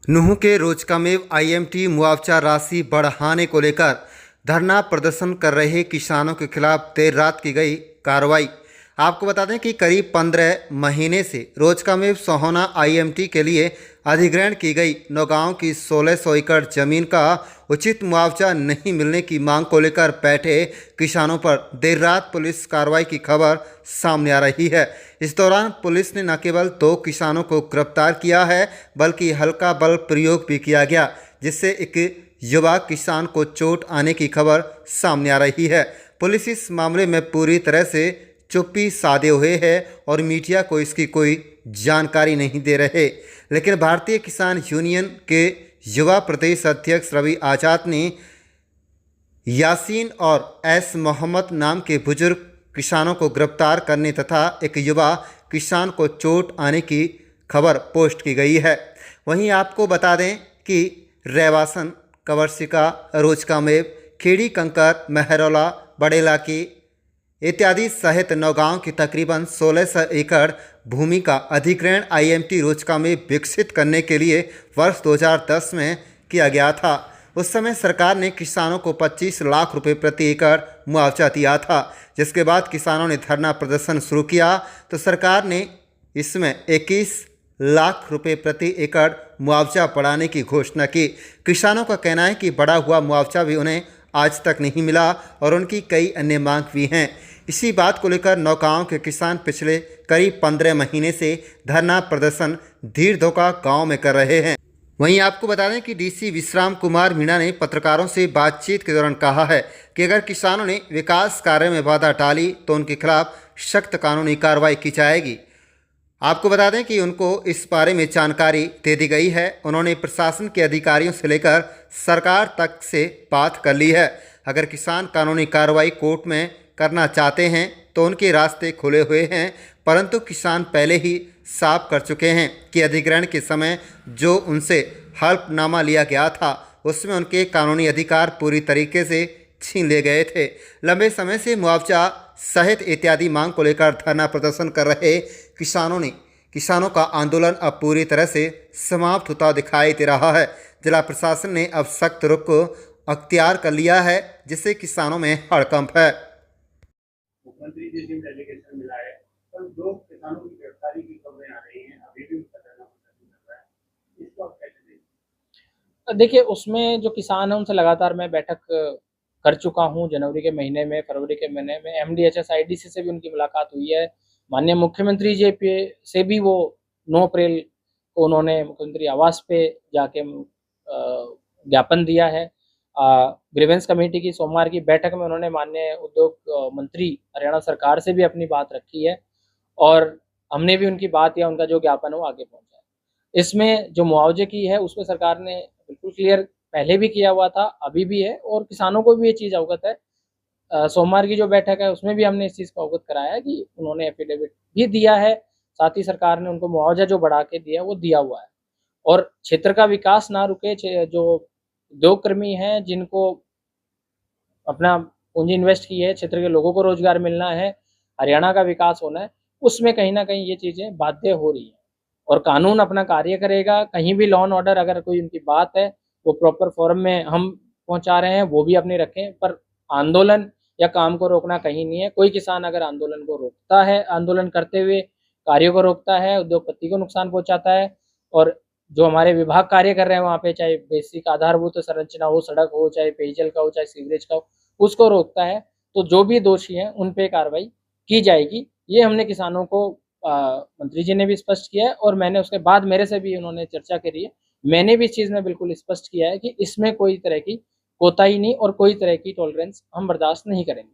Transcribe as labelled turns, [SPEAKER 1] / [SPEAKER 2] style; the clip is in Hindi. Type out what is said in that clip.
[SPEAKER 1] नूंह के रोजकामेव आईएमटी मुआवजा राशि बढ़ाने को लेकर धरना प्रदर्शन कर रहे किसानों के खिलाफ देर रात की गई कार्रवाई। आपको बता दें कि करीब 15 महीने से रोजकामेव सोहाना आईएमटी के लिए अधिग्रहण की गई नौगांव की 1600 एकड़ जमीन का उचित मुआवजा नहीं मिलने की मांग को लेकर बैठे किसानों पर देर रात पुलिस कार्रवाई की खबर सामने आ रही है। इस दौरान पुलिस ने न केवल 2 किसानों को गिरफ्तार किया है बल्कि हल्का बल प्रयोग भी किया गया, जिससे एक युवा किसान को चोट आने की खबर सामने आ रही है। पुलिस इस मामले में पूरी तरह से चुप्पी साधे हुए है और मीडिया को इसकी कोई जानकारी नहीं दे रहे। लेकिन भारतीय किसान यूनियन के युवा प्रदेश अध्यक्ष रवि आजाद ने यासीन और एस मोहम्मद नाम के बुजुर्ग किसानों को गिरफ्तार करने तथा एक युवा किसान को चोट आने की खबर पोस्ट की गई है। वहीं आपको बता दें कि रेवासन, कवरसिका, रोजकामेव, खेड़ी कंकर, महरौला, बड़ेला की इत्यादि सहित नौगांव की तकरीबन 1600 एकड़ भूमि का अधिग्रहण आईएमटी रोजकामेव विकसित करने के लिए वर्ष 2010 में किया गया था। उस समय सरकार ने किसानों को 25 लाख रुपए प्रति एकड़ मुआवजा दिया था, जिसके बाद किसानों ने धरना प्रदर्शन शुरू किया तो सरकार ने इसमें 21 लाख रुपए प्रति एकड़ मुआवजा बढ़ाने की घोषणा की। किसानों का कहना है कि बढ़ा हुआ मुआवजा भी उन्हें आज तक नहीं मिला और उनकी कई अन्य मांग भी हैं। इसी बात को लेकर नौगांव के किसान पिछले करीब 15 महीने से धरना प्रदर्शन धीर धोखा गांव में कर रहे हैं। वहीं आपको बता दें कि डीसी विश्राम कुमार मीणा ने पत्रकारों से बातचीत के दौरान कहा है कि अगर किसानों ने विकास कार्य में बाधा डाली तो उनके खिलाफ सख्त कानूनी कार्रवाई की जाएगी। आपको बता दें कि उनको इस बारे में जानकारी दे दी गई है। उन्होंने प्रशासन के अधिकारियों से लेकर सरकार तक से बात कर ली है। अगर किसान कानूनी कार्रवाई कोर्ट में करना चाहते हैं तो उनके रास्ते खुले हुए हैं, परंतु किसान पहले ही साफ कर चुके हैं कि अधिग्रहण के समय जो उनसे हल्फनामा लिया गया था उसमें उनके कानूनी अधिकार पूरी तरीके से छीन लिए गए थे। लंबे समय से मुआवजा सहित इत्यादि मांग को लेकर धरना प्रदर्शन कर रहे किसानों का आंदोलन अब पूरी तरह से समाप्त होता दिखाई दे रहा है। जिला प्रशासन ने अब सख्त रुख को अख्तियार कर लिया है, जिससे किसानों में हड़कंप है।
[SPEAKER 2] मुख्यमंत्री जी टीम डेलीगेशन मिला है, पर 2 किसानों की गिरफ्तारी की खबरें आ रही हैं, अभी भी उसका धरना प्रदर्शन चल रहा है। इसको आप कैसे देखें?
[SPEAKER 3] देखिए, उसमें जो किसान है उनसे लगातार मैं बैठक कर चुका हूं। जनवरी के महीने में, फरवरी के महीने में एमडीएचएस आईडीसी से भी उनकी मुलाकात हुई है। माननीय मुख्यमंत्री जी से भी वो 9 अप्रैल को उन्होंने मुख्यमंत्री आवास पे जाके ज्ञापन दिया है। ग्रीवेंस कमेटी की सोमवार की बैठक में उन्होंने माननीय उद्योग मंत्री हरियाणा सरकार से भी अपनी बात रखी है और हमने भी उनकी बात या उनका जो ज्ञापन है वो आगे पहुंचा है। इसमें जो मुआवजे की है उसमें सरकार ने बिल्कुल क्लियर पहले भी किया हुआ था, अभी भी है और किसानों को भी ये चीज़ अवगत है। सोमवार की जो बैठक है उसमें भी हमने इस चीज़ को अवगत कराया है कि उन्होंने एफिडेविट भी दिया है, साथ ही सरकार ने उनको मुआवजा जो बढ़ा के दिया वो दिया हुआ है। और क्षेत्र का विकास ना रुके, जो उद्योगकर्मी हैं जिनको अपना पूंजी इन्वेस्ट की है, क्षेत्र के लोगों को रोजगार मिलना है, हरियाणा का विकास होना है, उसमें कहीं ना कहीं ये चीज़ें बाध्य हो रही हैं और कानून अपना कार्य करेगा। कहीं भी लॉ एंड ऑर्डर अगर कोई उनकी बात है वो प्रॉपर फॉर्म में हम पहुंचा रहे हैं, वो भी अपनी रखें, पर आंदोलन या काम को रोकना कहीं नहीं है। कोई किसान अगर आंदोलन को रोकता है, आंदोलन करते हुए कार्यों को रोकता है, उद्योगपति को नुकसान पहुंचाता है और जो हमारे विभाग कार्य कर रहे हैं वहाँ पे, चाहे बेसिक आधारभूत संरचना हो, सड़क हो, चाहे पेयजल का हो, चाहे सीवरेज का हो, उसको रोकता है, तो जो भी दोषी हैं उन पे कार्रवाई की जाएगी। ये हमने किसानों को मंत्री जी ने भी स्पष्ट किया है और मैंने उसके बाद मेरे से भी उन्होंने चर्चा करी है। मैंने भी इस चीज़ में बिल्कुल स्पष्ट किया है कि इसमें कोई तरह की कोताही नहीं और कोई तरह की टॉलरेंस हम बर्दाश्त नहीं करेंगे।